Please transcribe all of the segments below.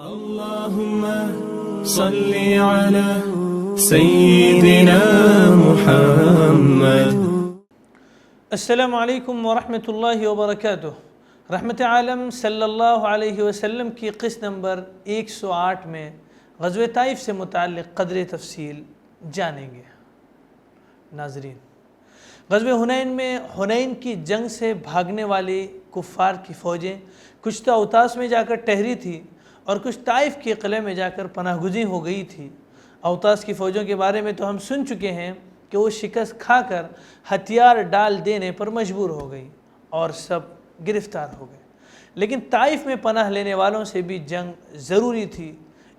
اللهم صل على سيدنا محمد. السلام علیکم ورحمۃ اللہ وبرکاتہ. رحمت عالم صلی اللہ علیہ وسلم کی قسط نمبر 108 میں غزوہ طائف سے متعلق قدر تفصیل جانیں گے. ناظرین، غزوہ حنین میں حنین کی جنگ سے بھاگنے والی کفار کی فوجیں کچھ تو اوطاس میں جا کر ٹھہری تھی اور کچھ طائف کے قلعے میں جا کر پناہ گزین ہو گئی تھی. اوطاس کی فوجوں کے بارے میں تو ہم سن چکے ہیں کہ وہ شکست کھا کر ہتھیار ڈال دینے پر مجبور ہو گئی اور سب گرفتار ہو گئے. لیکن طائف میں پناہ لینے والوں سے بھی جنگ ضروری تھی،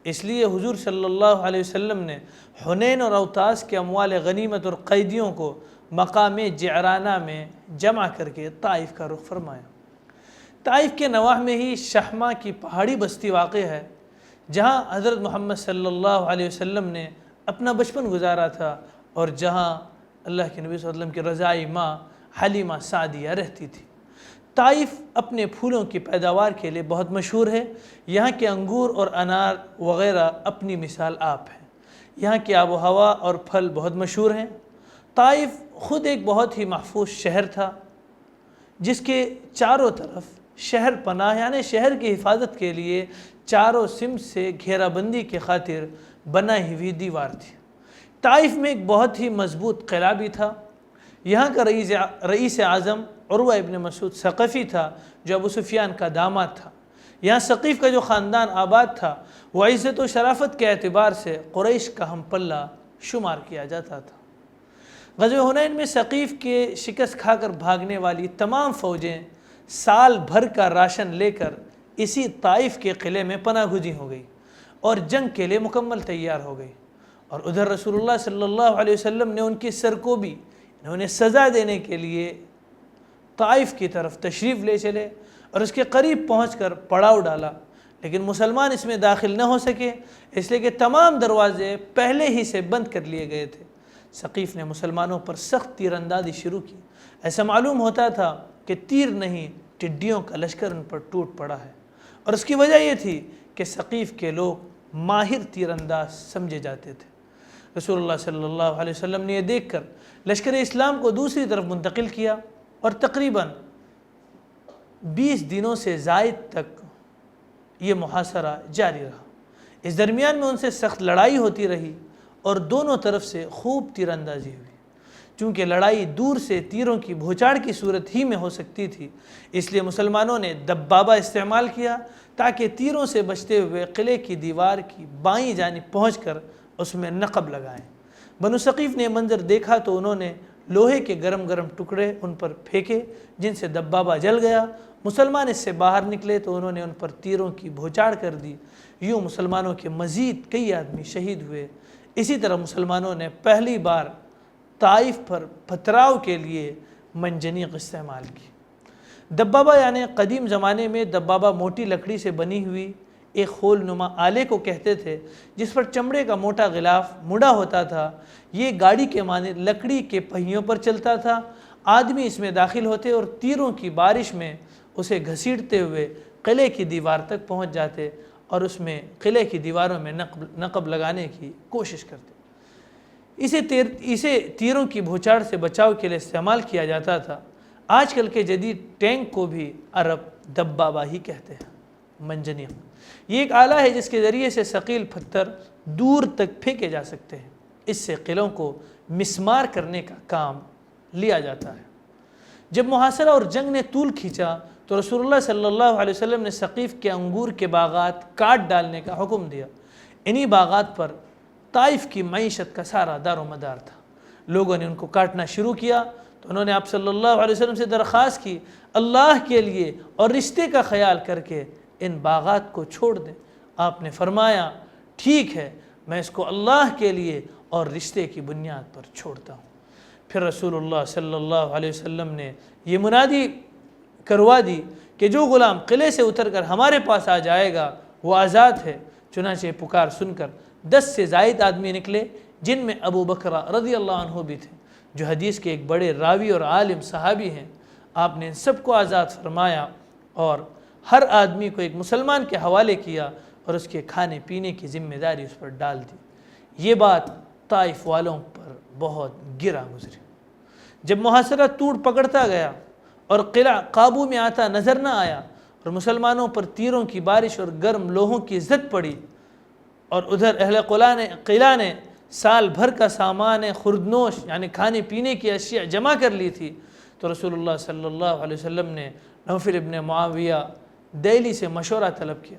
اس لیے حضور صلی اللہ علیہ وسلم نے حنین اور اوطاس کے اموال غنیمت اور قیدیوں کو مقام جعرانہ میں جمع کر کے طائف کا رخ فرمایا. طائف کے نواح میں ہی شحمہ کی پہاڑی بستی واقع ہے، جہاں حضرت محمد صلی اللہ علیہ وسلم نے اپنا بچپن گزارا تھا اور جہاں اللہ کے نبی صلی اللہ علیہ وسلم کی رضائی ماں حلیمہ سعدیہ رہتی تھی. طائف اپنے پھولوں کی پیداوار کے لیے بہت مشہور ہے. یہاں کے انگور اور انار وغیرہ اپنی مثال آپ ہیں. یہاں کی آب و ہوا اور پھل بہت مشہور ہیں. طائف خود ایک بہت ہی محفوظ شہر تھا، جس کے چاروں طرف شہر پناہ یعنی شہر کی حفاظت کے لیے چاروں سمت سے گھیرا بندی کے خاطر بنائی ہوئی دیوار تھی. طائف میں ایک بہت ہی مضبوط قلعہ بھی تھا. یہاں کا رئیس اعظم عروہ ابن مسعود ثقفی تھا، جو ابو سفیان کا داماد تھا. یہاں ثقیف کا جو خاندان آباد تھا وہ عزت و شرافت کے اعتبار سے قریش کا ہم پلہ شمار کیا جاتا تھا. غزوہ حنین میں ثقیف کے شکست کھا کر بھاگنے والی تمام فوجیں سال بھر کا راشن لے کر اسی طائف کے قلعے میں پناہ گزین ہو گئی اور جنگ کے لیے مکمل تیار ہو گئی. اور ادھر رسول اللہ صلی اللہ علیہ وسلم نے ان کی سرکوبی انہیں سزا دینے کے لیے طائف کی طرف تشریف لے چلے اور اس کے قریب پہنچ کر پڑاؤ ڈالا. لیکن مسلمان اس میں داخل نہ ہو سکے، اس لیے کہ تمام دروازے پہلے ہی سے بند کر لیے گئے تھے. ثقیف نے مسلمانوں پر سخت تیر اندازی شروع کی. ایسا معلوم ہوتا تھا کہ تیر نہیں، ٹڈیوں کا لشکر ان پر ٹوٹ پڑا ہے. اور اس کی وجہ یہ تھی کہ ثقیف کے لوگ ماہر تیر انداز سمجھے جاتے تھے. رسول اللہ صلی اللہ علیہ وسلم نے یہ دیکھ کر لشکر اسلام کو دوسری طرف منتقل کیا اور تقریباً 20 دنوں سے زائد تک یہ محاصرہ جاری رہا. اس درمیان میں ان سے سخت لڑائی ہوتی رہی اور دونوں طرف سے خوب تیر اندازی ہوئی. چونکہ لڑائی دور سے تیروں کی بھوچاڑ کی صورت ہی میں ہو سکتی تھی، اس لیے مسلمانوں نے دبابہ استعمال کیا تاکہ تیروں سے بچتے ہوئے قلعے کی دیوار کی بائیں جانب پہنچ کر اس میں نقب لگائیں. بنو ثقیف نے منظر دیکھا تو انہوں نے لوہے کے گرم گرم ٹکڑے ان پر پھینکے، جن سے دبابہ جل گیا. مسلمان اس سے باہر نکلے تو انہوں نے ان پر تیروں کی بھوچاڑ کر دی. یوں مسلمانوں کے مزید کئی آدمی شہید ہوئے. اسی طرح مسلمانوں نے پہلی بار طائف پر پتھراؤ کے لیے منجنیق استعمال کی. دبابہ یعنی قدیم زمانے میں دبابہ موٹی لکڑی سے بنی ہوئی ایک خول نما آلے کو کہتے تھے، جس پر چمڑے کا موٹا غلاف مڑا ہوتا تھا. یہ گاڑی کے مانند لکڑی کے پہیوں پر چلتا تھا. آدمی اس میں داخل ہوتے اور تیروں کی بارش میں اسے گھسیٹتے ہوئے قلعے کی دیوار تک پہنچ جاتے اور اس میں قلعے کی دیواروں میں نقب لگانے کی کوشش کرتے. اسے تیروں کی بھوچاڑ سے بچاؤ کے لیے استعمال کیا جاتا تھا. آج کل کے جدید ٹینک کو بھی عرب دبابہ ہی کہتے ہیں. منجنیق یہ ایک آلہ ہے جس کے ذریعے سے ثقیل پتھر دور تک پھینکے جا سکتے ہیں. اس سے قلعوں کو مسمار کرنے کا کام لیا جاتا ہے. جب محاصرہ اور جنگ نے طول کھینچا تو رسول اللہ صلی اللہ علیہ وسلم نے ثقیف کے انگور کے باغات کاٹ ڈالنے کا حکم دیا. انہی باغات پر طائف کی معیشت کا سارا دار و مدار تھا. لوگوں نے ان کو کاٹنا شروع کیا تو انہوں نے آپ صلی اللہ علیہ وسلم سے درخواست کی، اللہ کے لیے اور رشتے کا خیال کر کے ان باغات کو چھوڑ دیں. آپ نے فرمایا، ٹھیک ہے، میں اس کو اللہ کے لیے اور رشتے کی بنیاد پر چھوڑتا ہوں. پھر رسول اللہ صلی اللہ علیہ وسلم نے یہ منادی کروا دی کہ جو غلام قلعے سے اتر کر ہمارے پاس آ جائے گا وہ آزاد ہے. چنانچہ پکار سن کر 10 سے زائد آدمی نکلے، جن میں ابو بکر رضی اللہ عنہ بھی تھے، جو حدیث کے ایک بڑے راوی اور عالم صحابی ہیں. آپ نے ان سب کو آزاد فرمایا اور ہر آدمی کو ایک مسلمان کے حوالے کیا. اور اس کے کھانے پینے کی ذمہ داری اس پر ڈال دی۔ یہ بات طائف والوں پر بہت گرا گزری۔ جب محاصرہ ٹوٹ پکڑتا گیا اور قلعہ قابو میں آتا نظر نہ آیا اور مسلمانوں پر تیروں کی بارش اور گرم لوہوں کی زد پڑی، اور ادھر اہل قلعہ نے سال بھر کا سامان خوردنوش یعنی کھانے پینے کی اشیاء جمع کر لی تھی، تو رسول اللہ صلی اللہ علیہ وسلم نے نوفل ابن معاویہ دہلی سے مشورہ طلب کیا۔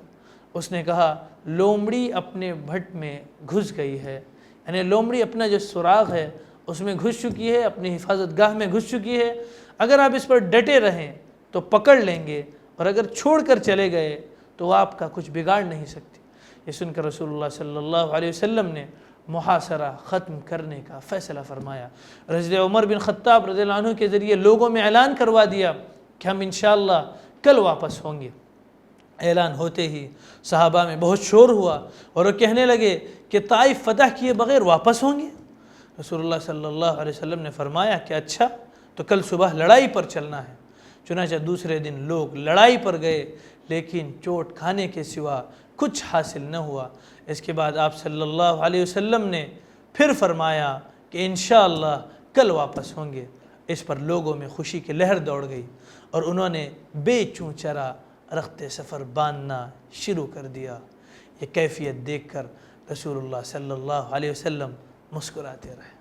اس نے کہا لومڑی اپنے بھٹ میں گھس گئی ہے، یعنی لومڑی اپنا جو سراغ ہے اس میں گھس چکی ہے، اپنی حفاظت گاہ میں گھس چکی ہے۔ اگر آپ اس پر ڈٹے رہیں تو پکڑ لیں گے، اور اگر چھوڑ کر چلے گئے تو آپ کا کچھ بگاڑ نہیں سکتی۔ یہ سن کر رسول اللہ صلی اللہ علیہ وسلم نے محاصرہ ختم کرنے کا فیصلہ فرمایا۔ حضرت عمر بن خطاب رضی اللہ عنہ کے ذریعے لوگوں میں اعلان کروا دیا کہ ہم انشاءاللہ کل واپس ہوں گے۔ اعلان ہوتے ہی صحابہ میں بہت شور ہوا اور وہ کہنے لگے کہ طائف فتح کیے بغیر واپس ہوں گے؟ رسول اللہ صلی اللہ علیہ وسلم نے فرمایا کہ اچھا، تو کل صبح لڑائی پر چلنا ہے۔ چنانچہ دوسرے دن لوگ لڑائی پر گئے، لیکن چوٹ کھانے کے سوا کچھ حاصل نہ ہوا۔ اس کے بعد آپ صلی اللہ علیہ وسلم نے پھر فرمایا کہ انشاءاللہ کل واپس ہوں گے۔ اس پر لوگوں میں خوشی کی لہر دوڑ گئی اور انہوں نے بے چوں چرا رخت سفر باندھنا شروع کر دیا۔ یہ کیفیت دیکھ کر رسول اللہ صلی اللہ علیہ وسلم مسکراتے رہے۔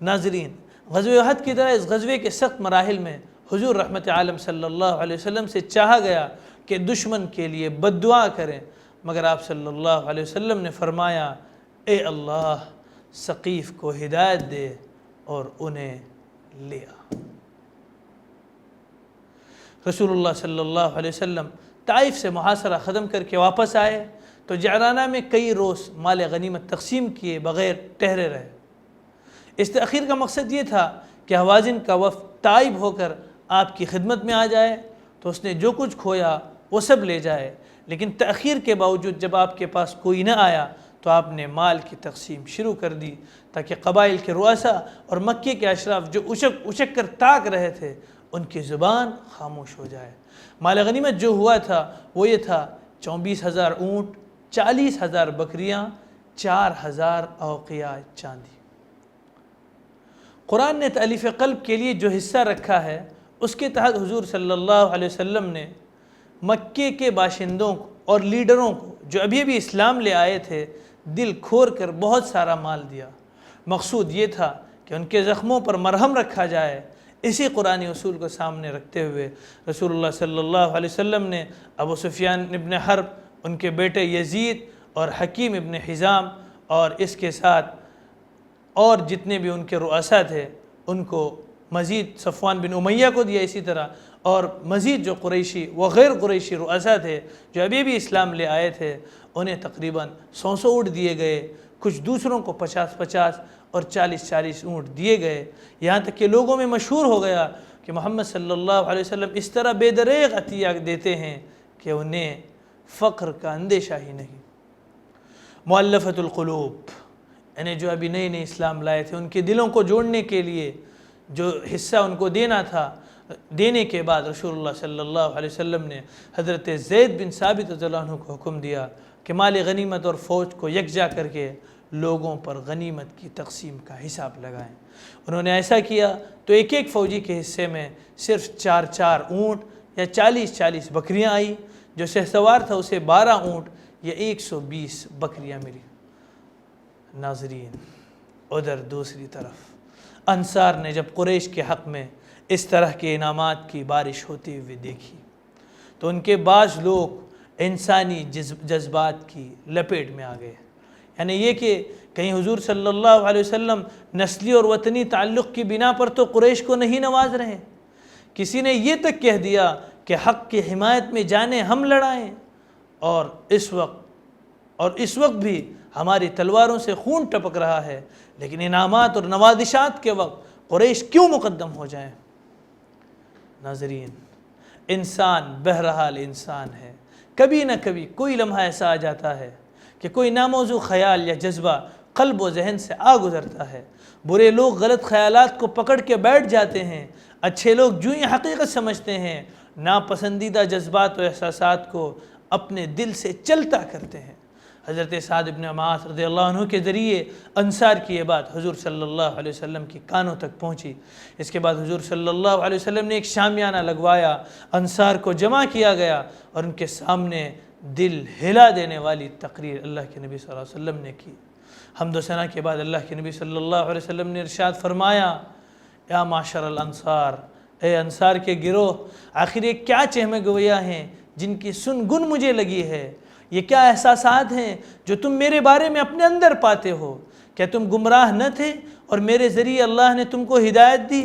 ناظرین، غزوہ احد کی طرح اس غزوے کے سخت مراحل میں حضور رحمت عالم صلی اللہ علیہ وسلم سے چاہا گیا کہ دشمن کے لیے بد دعا کریں، مگر آپ صلی اللہ علیہ وسلم نے فرمایا اے اللہ ثقیف کو ہدایت دے اور انہیں لے آ۔ رسول اللہ صلی اللہ علیہ وسلم طائف سے محاصرہ ختم کر کے واپس آئے تو جعرانہ میں کئی روز مال غنیمت تقسیم کیے بغیر ٹھہرے رہے۔ اس تاخیر کا مقصد یہ تھا کہ حوازن کا وفد تائب ہو کر آپ کی خدمت میں آ جائے تو اس نے جو کچھ کھویا وہ سب لے جائے، لیکن تاخیر کے باوجود جب آپ کے پاس کوئی نہ آیا تو آپ نے مال کی تقسیم شروع کر دی تاکہ قبائل کے رؤساء اور مکے کے اشراف جو اچک کر تاک رہے تھے ان کی زبان خاموش ہو جائے۔ مال غنیمت جو ہوا تھا وہ یہ تھا 24,000 اونٹ، 40,000 بکریاں، 4,000 اوقیہ چاندی۔ قرآن نے تألیف قلب کے لیے جو حصہ رکھا ہے اس کے تحت حضور صلی اللہ علیہ وسلم نے مکے کے باشندوں کو اور لیڈروں کو جو ابھی ابھی اسلام لے آئے تھے دل کھول کر بہت سارا مال دیا۔ مقصود یہ تھا کہ ان کے زخموں پر مرہم رکھا جائے۔ اسی قرآنی اصول کو سامنے رکھتے ہوئے رسول اللہ صلی اللہ علیہ وسلم نے ابو سفیان ابن حرب، ان کے بیٹے یزید اور حکیم ابن حزام اور اس کے ساتھ اور جتنے بھی ان کے رؤساء تھے ان کو مزید صفوان بن امیہ کو دیا، اسی طرح اور مزید جو قریشی و غیر قریشی رؤساء تھے جو ابھی بھی اسلام لے آئے تھے انہیں تقریباً 100 اونٹ دیے گئے، کچھ دوسروں کو 50 اور 40 اونٹ دیے گئے، یہاں تک کہ لوگوں میں مشہور ہو گیا کہ محمد صلی اللہ علیہ وسلم اس طرح بے دریغ عطیہ دیتے ہیں کہ انہیں فقر کا اندیشہ ہی نہیں۔ مؤلفۃ القلوب، یعنی جو ابھی نئے اسلام لائے تھے ان کے دلوں کو جوڑنے کے لیے جو حصہ ان کو دینا تھا، دینے کے بعد رسول اللہ صلی اللہ علیہ وسلم نے حضرت زید بن ثابت رضی اللہ عنہ کو حکم دیا کہ مال غنیمت اور فوج کو یکجا کر کے لوگوں پر غنیمت کی تقسیم کا حساب لگائیں۔ انہوں نے ایسا کیا تو ایک ایک فوجی کے حصے میں صرف 4 اونٹ یا 40 بکریاں آئی، جو شہسوار تھا اسے 12 اونٹ یا 120 بکریاں ملی۔ ناظرین، ادھر دوسری طرف انصار نے جب قریش کے حق میں اس طرح کے انعامات کی بارش ہوتی ہوئی دیکھی تو ان کے بعض لوگ انسانی جذبات کی لپیٹ میں آ گئے، یعنی یہ کہ کہیں حضور صلی اللہ علیہ وسلم نسلی اور وطنی تعلق کی بنا پر تو قریش کو نہیں نواز رہے۔ کسی نے یہ تک کہہ دیا کہ حق کی حمایت میں جانیں ہم لڑائیں، اور اس وقت بھی ہماری تلواروں سے خون ٹپک رہا ہے، لیکن انعامات اور نوازشات کے وقت قریش کیوں مقدم ہو جائیں؟ ناظرین، انسان بہرحال انسان ہے، کبھی نہ کبھی کوئی لمحہ ایسا آ جاتا ہے کہ کوئی ناموزوں خیال یا جذبہ قلب و ذہن سے آ گزرتا ہے۔ برے لوگ غلط خیالات کو پکڑ کے بیٹھ جاتے ہیں، اچھے لوگ جو ہی حقیقت سمجھتے ہیں ناپسندیدہ جذبات و احساسات کو اپنے دل سے چلتا کرتے ہیں۔ حضرت سعد بن معاذ رضی اللہ عنہ کے ذریعے انصار کی یہ بات حضور صلی اللہ علیہ وسلم کی کانوں تک پہنچی۔ اس کے بعد حضور صلی اللہ علیہ وسلم نے ایک شامیانہ لگوایا، انصار کو جمع کیا گیا اور ان کے سامنے دل ہلا دینے والی تقریر اللہ کے نبی صلی اللہ علیہ وسلم نے کی۔ حمد و ثنا کے بعد اللہ کے نبی صلی اللہ علیہ وسلم نے ارشاد فرمایا، یا معاشر الانصار، اے انصار کے گروہ، آخر یہ کیا چہمے گویا ہیں جن کی سن گن مجھے لگی ہے؟ یہ کیا احساسات ہیں جو تم میرے بارے میں اپنے اندر پاتے ہو؟ کیا تم گمراہ نہ تھے اور میرے ذریعے اللہ نے تم کو ہدایت دی؟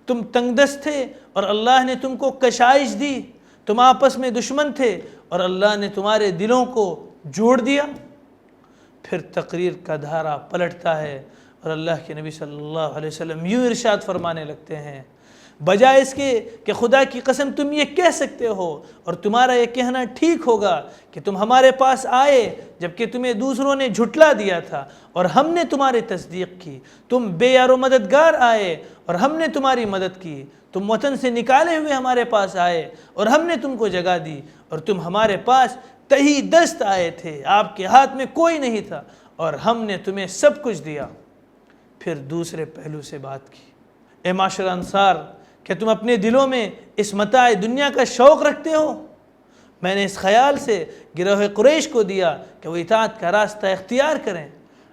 تم تنگ دست تھے اور اللہ نے تم کو کشائش دی؟ تم آپس میں دشمن تھے اور اللہ نے تمہارے دلوں کو جوڑ دیا؟ پھر تقریر کا دھارا پلٹتا ہے اور اللہ کے نبی صلی اللہ علیہ وسلم یوں ارشاد فرمانے لگتے ہیں، بجائے اس کے کہ خدا کی قسم تم یہ کہہ سکتے ہو اور تمہارا یہ کہنا ٹھیک ہوگا کہ تم ہمارے پاس آئے جبکہ تمہیں دوسروں نے جھٹلا دیا تھا اور ہم نے تمہاری تصدیق کی، تم بے یار و مددگار آئے اور ہم نے تمہاری مدد کی، تم وطن سے نکالے ہوئے ہمارے پاس آئے اور ہم نے تم کو جگہ دی، اور تم ہمارے پاس تہی دست آئے تھے، آپ کے ہاتھ میں کوئی نہیں تھا اور ہم نے تمہیں سب کچھ دیا۔ پھر دوسرے پہلو سے بات کی، اے معاشر انصار، کہ تم اپنے دلوں میں اس متاع دنیا کا شوق رکھتے ہو؟ میں نے اس خیال سے گروہ قریش کو دیا کہ وہ اطاعت کا راستہ اختیار کریں،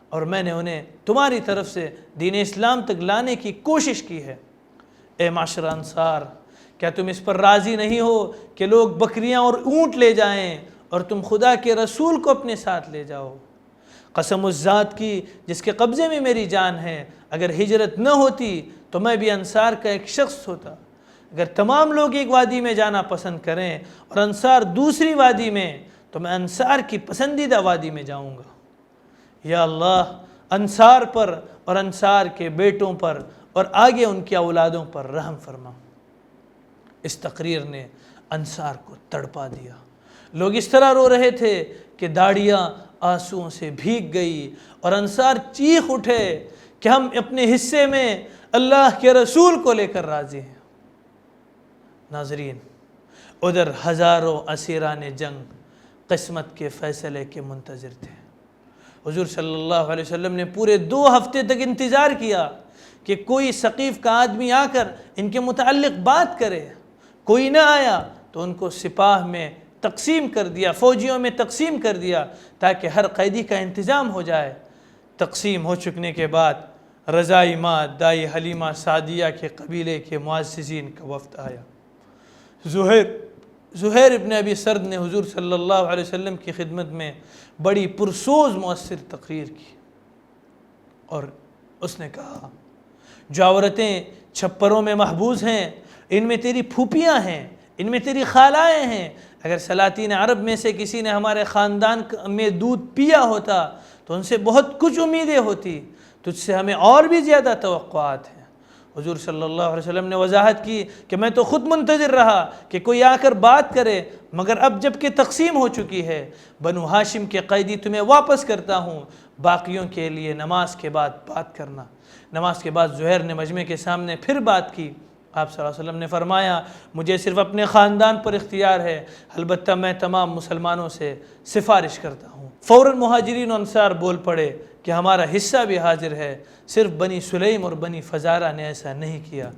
اور میں نے انہیں تمہاری طرف سے دین اسلام تک لانے کی کوشش کی ہے۔ اے معاشر انصار، کیا تم اس پر راضی نہیں ہو کہ لوگ بکریاں اور اونٹ لے جائیں اور تم خدا کے رسول کو اپنے ساتھ لے جاؤ؟ قسم اس ذات کی جس کے قبضے میں میری جان ہے، اگر ہجرت نہ ہوتی تو میں بھی انصار کا ایک شخص ہوتا۔ اگر تمام لوگ ایک وادی میں جانا پسند کریں اور انصار دوسری وادی میں، تو میں انصار کی پسندیدہ وادی میں جاؤں گا۔ یا اللہ، انصار پر اور انصار کے بیٹوں پر اور آگے ان کی اولادوں پر رحم فرما۔ اس تقریر نے انصار کو تڑپا دیا۔ لوگ اس طرح رو رہے تھے کہ داڑیاں آنسوؤں سے بھیگ گئی، اور انصار چیخ اٹھے کہ ہم اپنے حصے میں اللہ کے رسول کو لے کر راضی ہیں۔ ناظرین، ادھر ہزاروں اسیران جنگ قسمت کے فیصلے کے منتظر تھے۔ حضور صلی اللہ علیہ وسلم نے پورے 2 ہفتے تک انتظار کیا کہ کوئی ثقیف کا آدمی آ کر ان کے متعلق بات کرے۔ کوئی نہ آیا تو ان کو سپاہ میں تقسیم کر دیا، فوجیوں میں تقسیم کر دیا تاکہ ہر قیدی کا انتظام ہو جائے۔ تقسیم ہو چکنے کے بعد رضائی ماں دائی حلیمہ سعدیہ کے قبیلے کے معززین کا وفد آیا۔ زہیر ابن ابی سرد نے حضور صلی اللہ علیہ وسلم کی خدمت میں بڑی پرسوز مؤثر تقریر کی، اور اس نے کہا، جو عورتیں چھپروں میں محبوس ہیں، ان میں تیری پھوپھیاں ہیں، ان میں تیری خالائیں ہیں۔ اگر سلاطین عرب میں سے کسی نے ہمارے خاندان میں دودھ پیا ہوتا تو ان سے بہت کچھ امیدیں ہوتی، تجھ سے ہمیں اور بھی زیادہ توقعات ہیں۔ حضور صلی اللہ علیہ وسلم نے وضاحت کی کہ میں تو خود منتظر رہا کہ کوئی آ کر بات کرے، مگر اب جب کہ تقسیم ہو چکی ہے، بنو ہاشم کے قیدی تمہیں واپس کرتا ہوں، باقیوں کے لیے نماز کے بعد بات کرنا۔ نماز کے بعد زہیر نے مجمع کے سامنے پھر بات کی۔ آپ صلی اللہ علیہ وسلم نے فرمایا، مجھے صرف اپنے خاندان پر اختیار ہے، البتہ میں تمام مسلمانوں سے سفارش کرتا ہوں۔ فوراً مہاجرین و انصار بول پڑے کہ ہمارا حصہ بھی حاضر ہے، صرف بنی سلیم اور بنی فزارہ نے ایسا نہیں کیا۔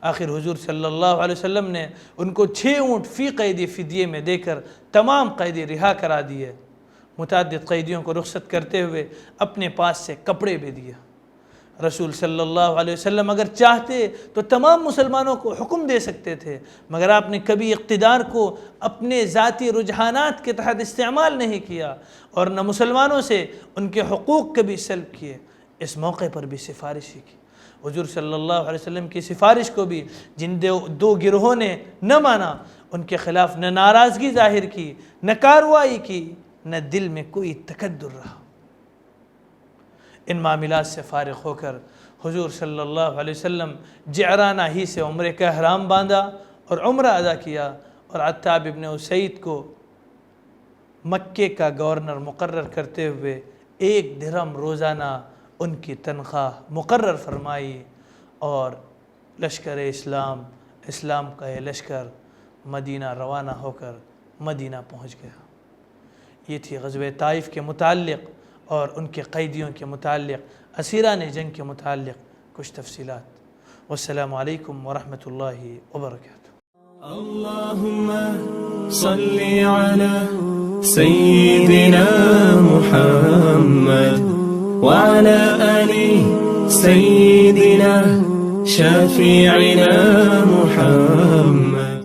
آخر حضور صلی اللہ علیہ وسلم نے ان کو 6 اونٹ فی قیدی فدیے میں دے کر تمام قیدی رہا کرا دیے۔ متعدد قیدیوں کو رخصت کرتے ہوئے اپنے پاس سے کپڑے بھی دیا۔ رسول صلی اللہ علیہ وسلم اگر چاہتے تو تمام مسلمانوں کو حکم دے سکتے تھے، مگر آپ نے کبھی اقتدار کو اپنے ذاتی رجحانات کے تحت استعمال نہیں کیا، اور نہ مسلمانوں سے ان کے حقوق کبھی سلب کیے۔ اس موقع پر بھی سفارش ہی کی۔ حضور صلی اللہ علیہ وسلم کی سفارش کو بھی جن 2 گروہوں نے نہ مانا، ان کے خلاف نہ ناراضگی ظاہر کی، نہ کارروائی کی، نہ دل میں کوئی تکدر رہا۔ ان معاملات سے فارغ ہو کر حضور صلی اللہ علیہ وسلم جعرانہ ہی سے عمرے کا احرام باندھا اور عمرہ ادا کیا، اور عتاب ابن اسید کو مکے کا گورنر مقرر کرتے ہوئے 1 درہم روزانہ ان کی تنخواہ مقرر فرمائی، اور لشکر اسلام کا یہ لشکر مدینہ روانہ ہو کر مدینہ پہنچ گیا۔ یہ تھی غزوہ طائف کے متعلق اور ان کے قیدیوں کے متعلق، اسیران جنگ کے متعلق کچھ تفصیلات۔ والسلام علیکم ورحمۃ اللہ وبرکاتہ۔ اللهم صل على سيدنا محمد وعلى آل سيدنا شفيعنا محمد